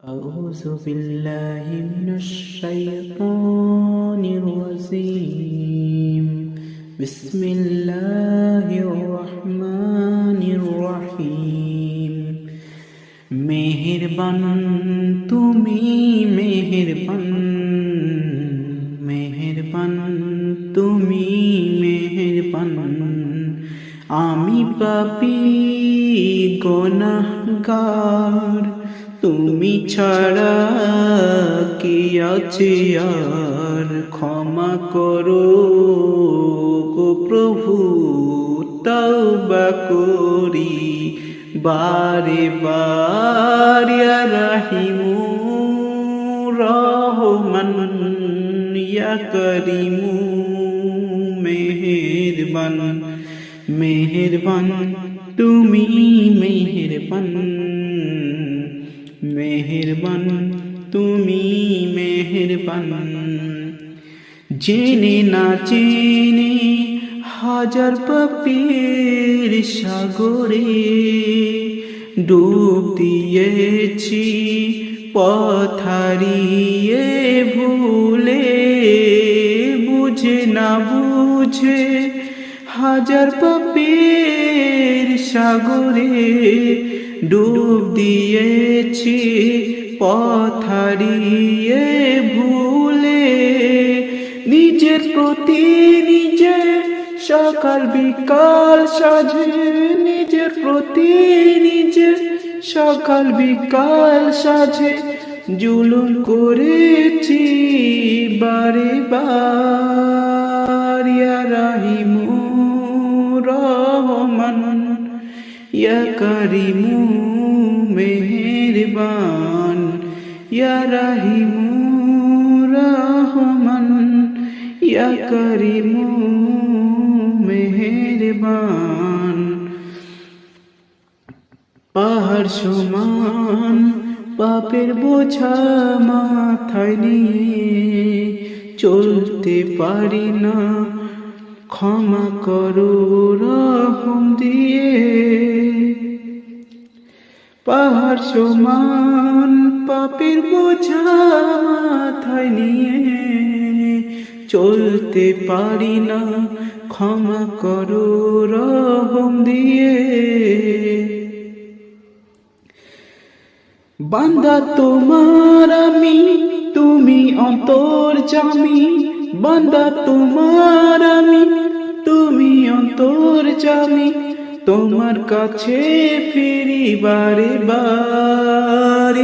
أعوذ بالله من الشيطان الرجيم بسم الله الرحمن الرحيم মেহেরবান তুমি মেহেরবান মেহেরবান তুমি মেহেরবান আমি পাপী গুনাহগার তুমি ছাড়া কি আছে আর ক্ষমা করো গো প্রভু তওবা করি বারে বার ইয়া রাহিমু রহমান ইয়া করিমু মেহেরবান মেহেরবান তুমি মেহেরবান মেহেরবান তুমি মেহেরবান জেনে না জেনে হাজার পাপের সাগরে ডুব দিয়েছি পথ হারিয়ে ভুলে বুঝে না বুঝে হাজার পাপের সাগরে ডুব দিয়েছি পথ হারিয়ে ভুলে নিজের প্রতি নিজে সকাল বিকাল সাজে নিজের প্রতি নিজে সকাল বিকাল সাজে জুলুম করেছি বারে বার ইয়া রাহিমু রহমান ইয়া করিমু মেহেরবান ইয়া রাহিমু রহমান ইয়া করিমু মেহেরবান পাহাড় সমান পাপের বোঝা মাথায় নিয়ে চলতে পারি না ক্ষমা করো রহম দিয়ে পাহাড় সমান পাপের বোঝা মাথায় নিয়ে চলতে পারি না ক্ষমা করো রহম দিয়ে বান্দা তোমার আমি তুমি অন্তর্যামী বান্দা তোমার আমি তুমি অন্তর্যামী তোমার কাছে ফিরি বারে বার